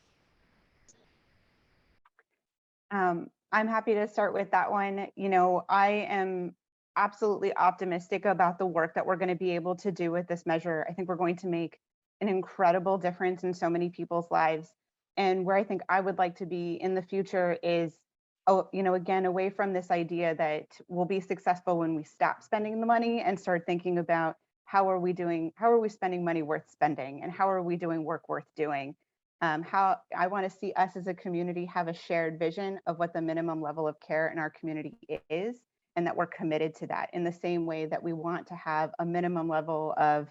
I'm happy to start with that one. You know, I am absolutely optimistic about the work that we're going to be able to do with this measure. I think we're going to make an incredible difference in so many people's lives. And where I think I would like to be in the future is, you know, again, away from this idea that we'll be successful when we stop spending the money and start thinking about how are we spending money worth spending, and how are we doing work worth doing. How I want to see us as a community have a shared vision of what the minimum level of care in our community is, and that we're committed to that in the same way that we want to have a minimum level of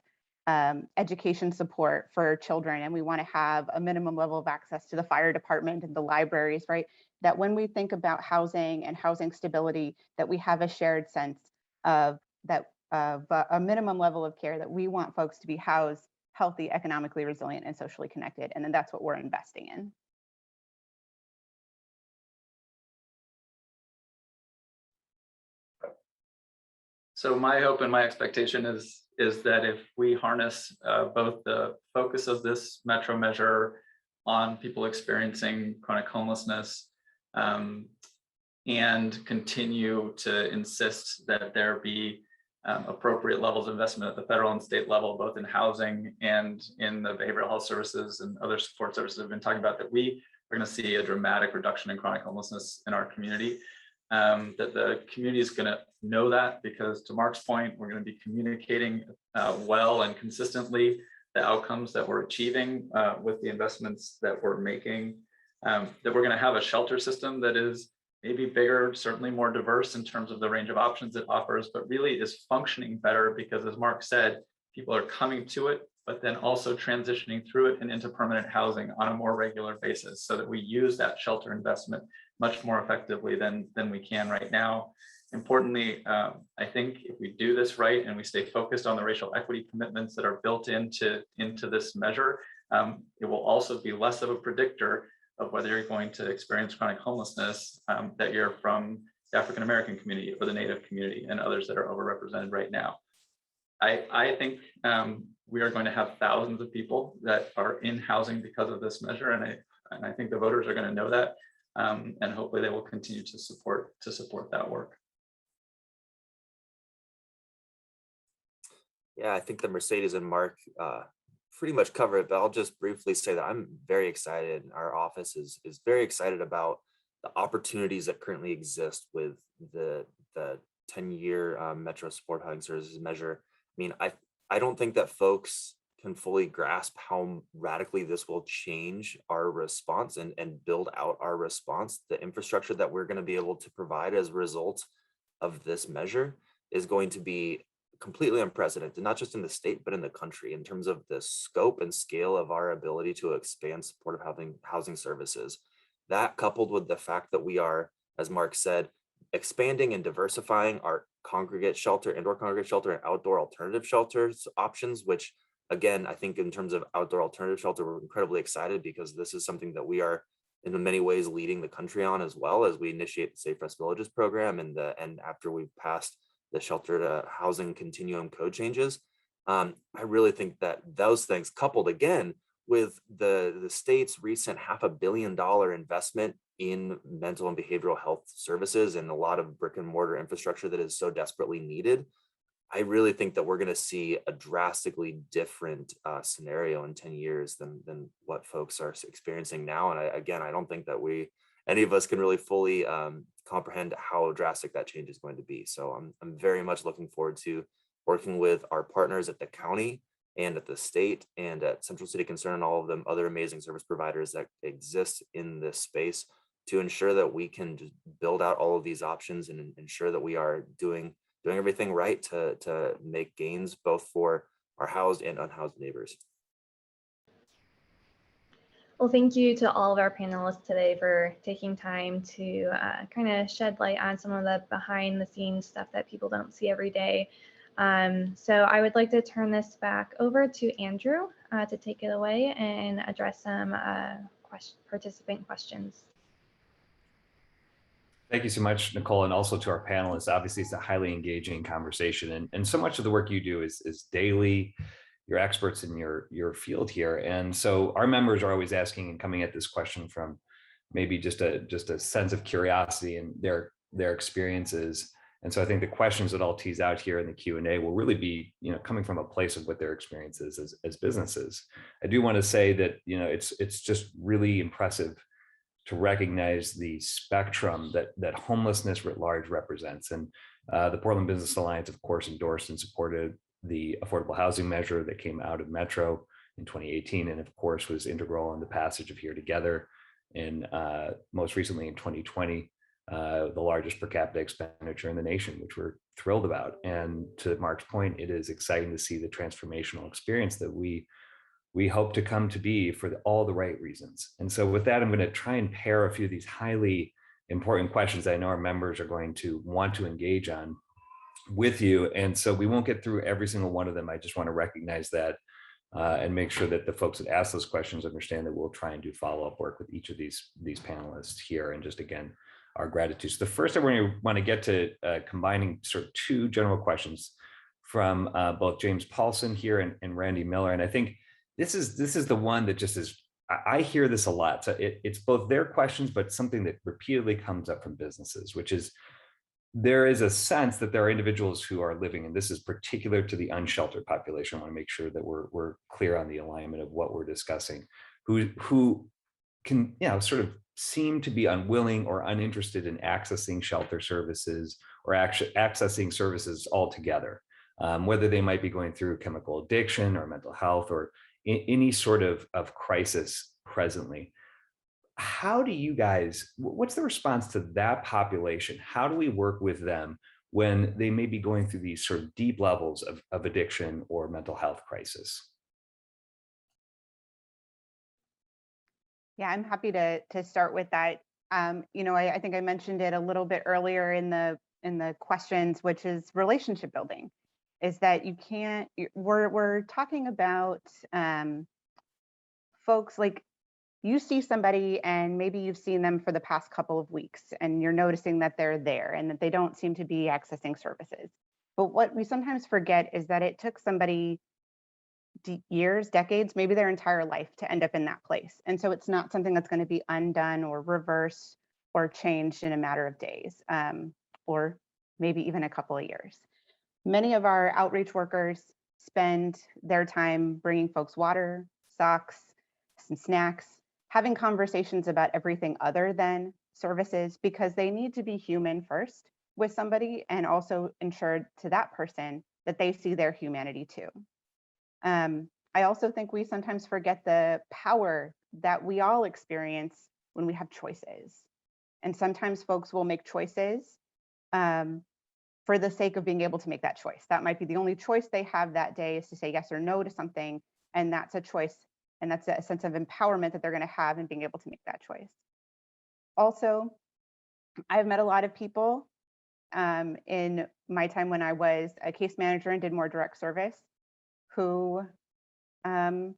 education support for children, and we want to have a minimum level of access to the fire department and the libraries, right? That when we think about housing and housing stability, that we have a shared sense of a minimum level of care, that we want folks to be housed, healthy, economically resilient, and socially connected. And then that's what we're investing in. So my hope and my expectation is that if we harness both the focus of this Metro measure on people experiencing chronic homelessness and continue to insist that there be appropriate levels of investment at the federal and state level, both in housing and in the behavioral health services and other support services I've been talking about, that we are going to see a dramatic reduction in chronic homelessness in our community. That the community is going to know that, because to Mark's point, we're going to be communicating well and consistently the outcomes that we're achieving with the investments that we're making, that we're going to have a shelter system that is maybe bigger, certainly more diverse in terms of the range of options it offers, but really is functioning better because, as Mark said, people are coming to it, but then also transitioning through it and into permanent housing on a more regular basis, so that we use that shelter investment much more effectively than we can right now. Importantly, I think if we do this right and we stay focused on the racial equity commitments that are built into this measure, it will also be less of a predictor of whether you're going to experience chronic homelessness, that you're from the African American community or the Native community and others that are overrepresented right now. I think we are going to have thousands of people that are in housing because of this measure, and I think the voters are going to know that, and hopefully they will continue to support that work. Yeah, I think that Mercedes and Mark pretty much cover it, but I'll just briefly say that I'm very excited. Our office is very excited about the opportunities that currently exist with the 10-year Metro Support Housing Services measure. I mean, I don't think that folks can fully grasp how radically this will change our response and build out our response. The infrastructure that we're going to be able to provide as a result of this measure is going to be completely unprecedented, not just in the state, but in the country, in terms of the scope and scale of our ability to expand supportive housing services. That, coupled with the fact that we are, as Mark said, expanding and diversifying our congregate shelter, indoor congregate shelter, and outdoor alternative shelters options, which, again, I think in terms of outdoor alternative shelter, we're incredibly excited because this is something that we are in many ways leading the country on, as well as we initiate the Safe Rest Villages program and after we've passed the shelter to housing continuum code changes. I really think that those things, coupled again with the state's recent $500 million investment in mental and behavioral health services and a lot of brick and mortar infrastructure that is so desperately needed, I really think that we're going to see a drastically different scenario in 10 years than what folks are experiencing now. And I don't think that any of us can really fully comprehend how drastic that change is going to be. So I'm very much looking forward to working with our partners at the county and at the state and at Central City Concern and all of them other amazing service providers that exist in this space to ensure that we can just build out all of these options and ensure that we are doing everything right to make gains both for our housed and unhoused neighbors. Well, thank you to all of our panelists today for taking time to kind of shed light on some of the behind the scenes stuff that people don't see every day. So I would like to turn this back over to Andrew to take it away and address some participant questions. Thank you so much, Nicole, and also to our panelists. Obviously, it's a highly engaging conversation, and so much of the work you do is daily. You're experts in your field here, and so our members are always asking and coming at this question from maybe just a sense of curiosity and their experiences. And so I think the questions that I'll tease out here in the Q&A will really be, coming from a place of what their experiences as businesses. I do want to say that, it's just really impressive to recognize the spectrum that homelessness writ large represents. And the Portland Business Alliance, of course, endorsed and supported the affordable housing measure that came out of Metro in 2018, and of course was integral in the passage of Here Together in most recently in 2020, the largest per capita expenditure in the nation, which we're thrilled about. And to Mark's point, it is exciting to see the transformational experience that we hope to come to be for all the right reasons. And so with that, I'm going to try and pair a few of these highly important questions that I know our members are going to want to engage on with you. And so we won't get through every single one of them. I just want to recognize that and make sure that the folks that ask those questions understand that we'll try and do follow-up work with each of these panelists here. And just again, our gratitude. So the first I want to get to combining sort of two general questions from both James Paulson here and Randy Miller. And I think this is the one that just is, I hear this a lot. So it's both their questions, but something that repeatedly comes up from businesses, which is there is a sense that there are individuals who are living, and this is particular to the unsheltered population. I want to make sure that we're clear on the alignment of what we're discussing, who can, sort of seem to be unwilling or uninterested in accessing shelter services or accessing services altogether, whether they might be going through chemical addiction or mental health or any sort of crisis presently. How do you guys, what's the response to that population? How do we work with them when they may be going through these sort of deep levels of addiction or mental health crisis? Yeah, I'm happy to start with that. I think I mentioned it a little bit earlier in the questions, which is relationship building. Is that we're talking about folks like you see somebody and maybe you've seen them for the past couple of weeks and you're noticing that they're there and that they don't seem to be accessing services. But what we sometimes forget is that it took somebody years, decades, maybe their entire life to end up in that place. And so it's not something that's going to be undone or reversed or changed in a matter of days, or maybe even a couple of years. Many of our outreach workers spend their time bringing folks water, socks, some snacks, having conversations about everything other than services because they need to be human first with somebody and also ensure to that person that they see their humanity too. I also think we sometimes forget the power that we all experience when we have choices. And sometimes folks will make choices for the sake of being able to make that choice. That might be the only choice they have that day is to say yes or no to something. And that's a choice. And that's a sense of empowerment that they're going to have in being able to make that choice. Also, I've met a lot of people in my time when I was a case manager and did more direct service who, I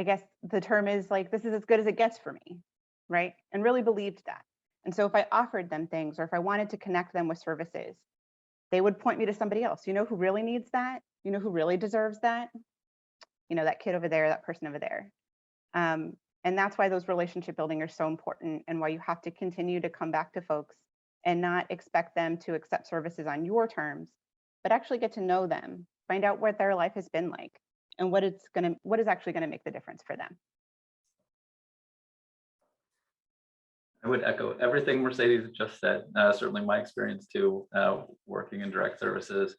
guess the term is like, this is as good as it gets for me, right? And really believed that. And so if I offered them things or if I wanted to connect them with services, they would point me to somebody else. You know who really needs that? You know who really deserves that? That kid over there, that person over there. And that's why those relationship building are so important and why you have to continue to come back to folks and not expect them to accept services on your terms, but actually get to know them, find out what their life has been like and what is actually going to make the difference for them. I would echo everything Mercedes just said. Certainly my experience too, working in direct services.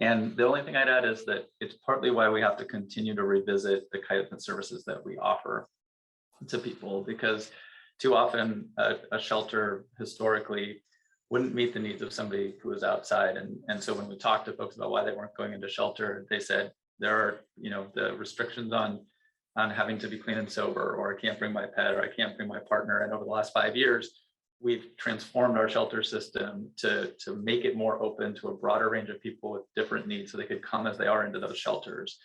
And the only thing I'd add is that it's partly why we have to continue to revisit the kind of services that we offer to people, because too often a shelter historically wouldn't meet the needs of somebody who is outside. And so when we talked to folks about why they weren't going into shelter, they said there are, the restrictions on having to be clean and sober, or I can't bring my pet, or I can't bring my partner. And over the last 5 years, we've transformed our shelter system to make it more open to a broader range of people with different needs so they could come as they are into those shelters.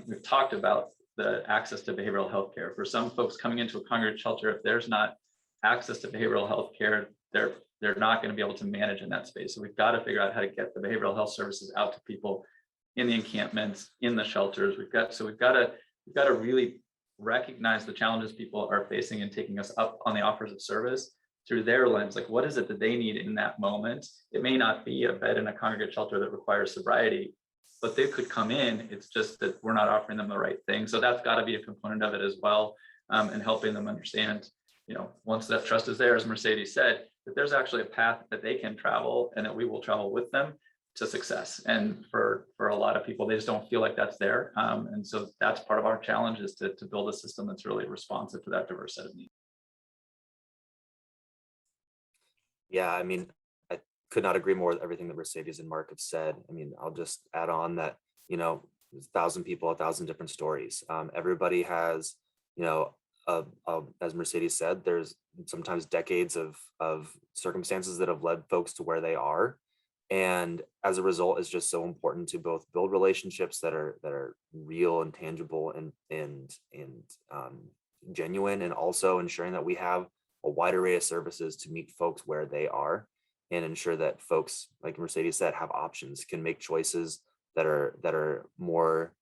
We've talked about the access to behavioral health care. For some folks coming into a congregate shelter, if there's not access to behavioral health care, they're not going to be able to manage in that space. So we've got to figure out how to get the behavioral health services out to people in the encampments, in the shelters. We've got to really recognize the challenges people are facing and taking us up on the offers of service through their lens. Like, what is it that they need in that moment? It may not be a bed in a congregate shelter that requires sobriety, but they could come in. It's just that we're not offering them the right thing. So that's got to be a component of it as well, and helping them understand, once that trust is there, as Mercedes said, that there's actually a path that they can travel and that we will travel with them to success. And for a lot of people, they just don't feel like that's there. And so that's part of our challenge, is to build a system that's really responsive to that diverse set of needs. Yeah, I mean, I could not agree more with everything that Mercedes and Mark have said. I mean, I'll just add on that, there's 1,000 people, 1,000 different stories. Everybody has, as Mercedes said, there's sometimes decades of circumstances that have led folks to where they are. And as a result, it's just so important to both build relationships that are real and tangible and genuine, and also ensuring that we have a wide array of services to meet folks where they are, and ensure that folks, like Mercedes said, have options, can make choices that are more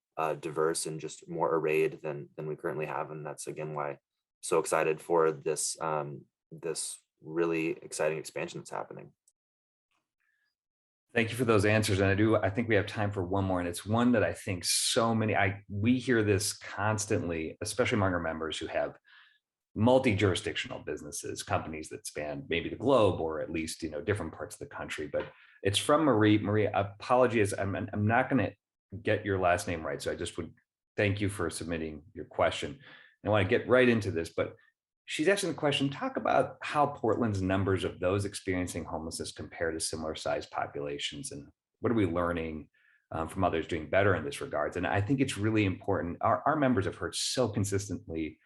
diverse and just more arrayed than we currently have. And that's again why I'm so excited for this this really exciting expansion that's happening. Thank you for those answers. And I think we have time for one more. And it's one that I think we hear this constantly, especially among our members who have multi-jurisdictional businesses, companies that span maybe the globe or at least, different parts of the country. But it's from Marie. Marie, apologies, I'm not going to get your last name right. So I just would thank you for submitting your question. I want to get right into this, but she's asking the question, talk about how Portland's numbers of those experiencing homelessness compare to similar sized populations, and what are we learning from others doing better in this regards? And I think it's really important. Our members have heard so consistently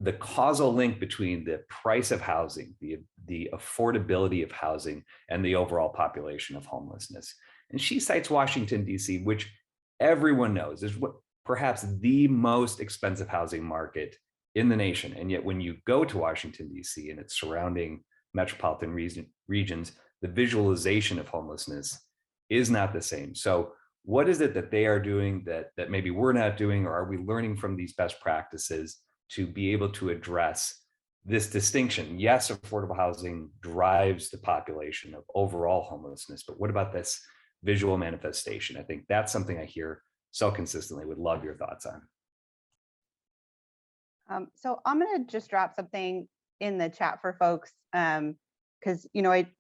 the causal link between the price of housing, the affordability of housing, and the overall population of homelessness. And she cites Washington, D.C., which everyone knows is perhaps the most expensive housing market in the nation. And yet when you go to Washington, D.C. and its surrounding metropolitan regions, the visualization of homelessness is not the same. So what is it that they are doing that maybe we're not doing, or are we learning from these best practices to be able to address this distinction? Yes, affordable housing drives the population of overall homelessness, but what about this visual manifestation? I think that's something I hear so consistently. Would love your thoughts on. So I'm going to just drop something in the chat for folks, because,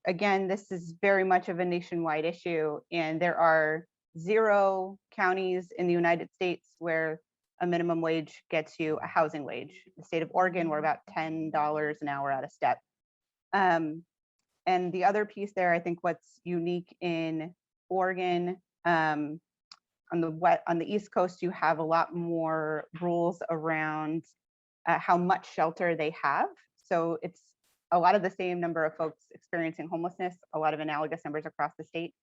again, this is very much of a nationwide issue, and there are 0 counties in the United States where a minimum wage gets you a housing wage. The state of Oregon, we're about $10 an hour out of step. And the other piece there, I think what's unique in Oregon, on the East Coast, you have a lot more rules around how much shelter they have. So it's a lot of the same number of folks experiencing homelessness, a lot of analogous numbers across the state.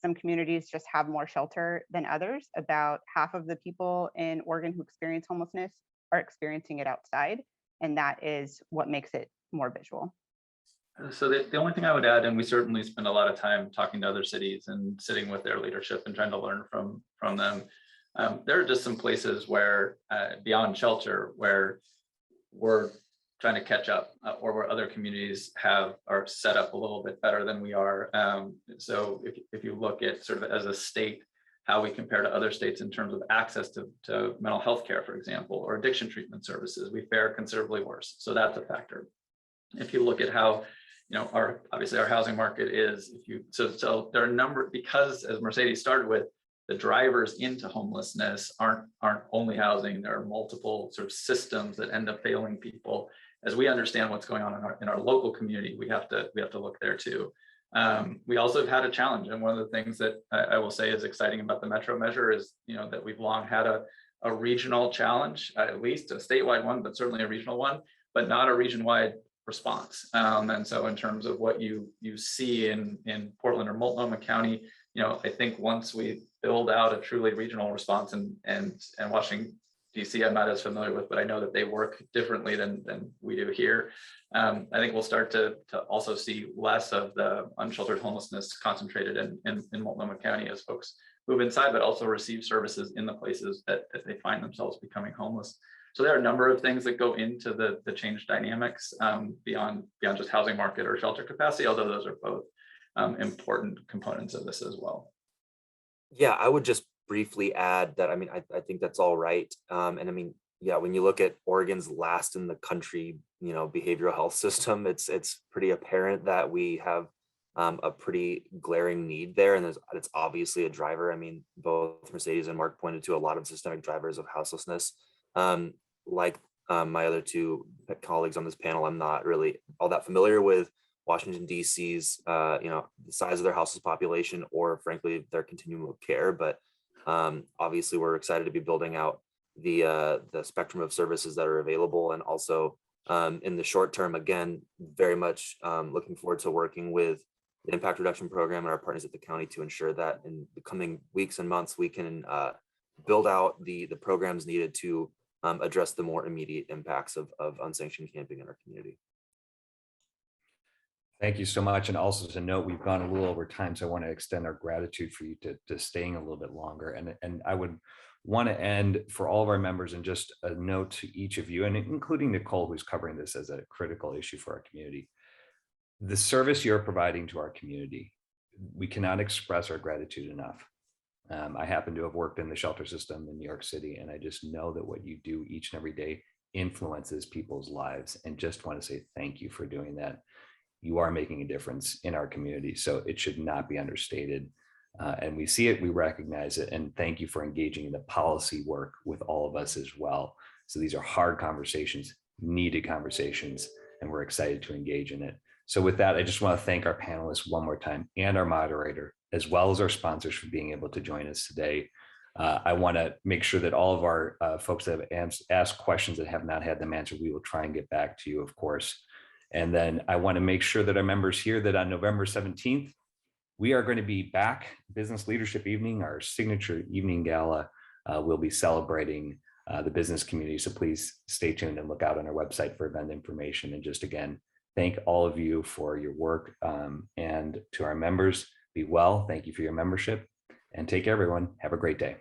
Some communities just have more shelter than others. About half of the people in Oregon who experience homelessness are experiencing it outside, and that is what makes it more visual. So the only thing I would add, and we certainly spend a lot of time talking to other cities and sitting with their leadership and trying to learn from them. There are just some places where beyond shelter where we're trying to catch up, or where other communities are set up a little bit better than we are. So if you look at sort of as a state, how we compare to other states in terms of access to mental health care, for example, or addiction treatment services, we fare considerably worse. So that's a factor. If you look at how, obviously our housing market is, so there are a number, because as Mercedes started with, the drivers into homelessness aren't only housing. There are multiple sort of systems that end up failing people. As we understand what's going on in our local community, we have to look there too. We also have had a challenge, and one of the things that I will say is exciting about the Metro measure is, that we've long had a regional challenge, at least a statewide one, but certainly a regional one, but not a region-wide response. And so in terms of what you see in Portland or Multnomah County, I think once we build out a truly regional response, and Washington, DC I'm not as familiar with, but I know that they work differently than we do here. I think we'll start to also see less of the unsheltered homelessness concentrated in Multnomah County as folks move inside, but also receive services in the places that they find themselves becoming homeless. So there are a number of things that go into the change dynamics beyond just housing market or shelter capacity, although those are both important components of this as well. Yeah, I would just briefly add that, I mean, I think that's all right. And I mean, yeah, when you look at Oregon's last in the country, behavioral health system, it's pretty apparent that we have a pretty glaring need there. And it's obviously a driver. I mean, both Mercedes and Mark pointed to a lot of systemic drivers of houselessness. Like my other two colleagues on this panel, I'm not really all that familiar with Washington, D.C.'s, the size of their household population or frankly, their continuum of care. But obviously we're excited to be building out the spectrum of services that are available. And also in the short term, again, very much looking forward to working with the impact reduction program and our partners at the county to ensure that in the coming weeks and months, we can build out the programs needed to address the more immediate impacts of unsanctioned camping in our community. Thank you so much. And also to note, we've gone a little over time, so I want to extend our gratitude for you to staying a little bit longer. And I would want to end for all of our members and just a note to each of you, and including Nicole, who's covering this as a critical issue for our community. The service you're providing to our community, we cannot express our gratitude enough. I happen to have worked in the shelter system in New York City, and I just know that what you do each and every day influences people's lives, and just want to say thank you for doing that. You are making a difference in our community, so it should not be understated. And we see it, we recognize it, and thank you for engaging in the policy work with all of us as well. So these are hard conversations, needed conversations, and we're excited to engage in it. So with that, I just want to thank our panelists one more time and our moderator, as well as our sponsors for being able to join us today. I want to make sure that all of our folks that have asked questions that have not had them answered, we will try and get back to you, of course. And then I want to make sure that our members here that on November 17th, we are going to be back, Business Leadership Evening, our signature evening gala. We'll be celebrating the business community. So please stay tuned and look out on our website for event information. And just again, thank all of you for your work, and to our members, be well. Thank you for your membership, and take care, everyone. Have a great day.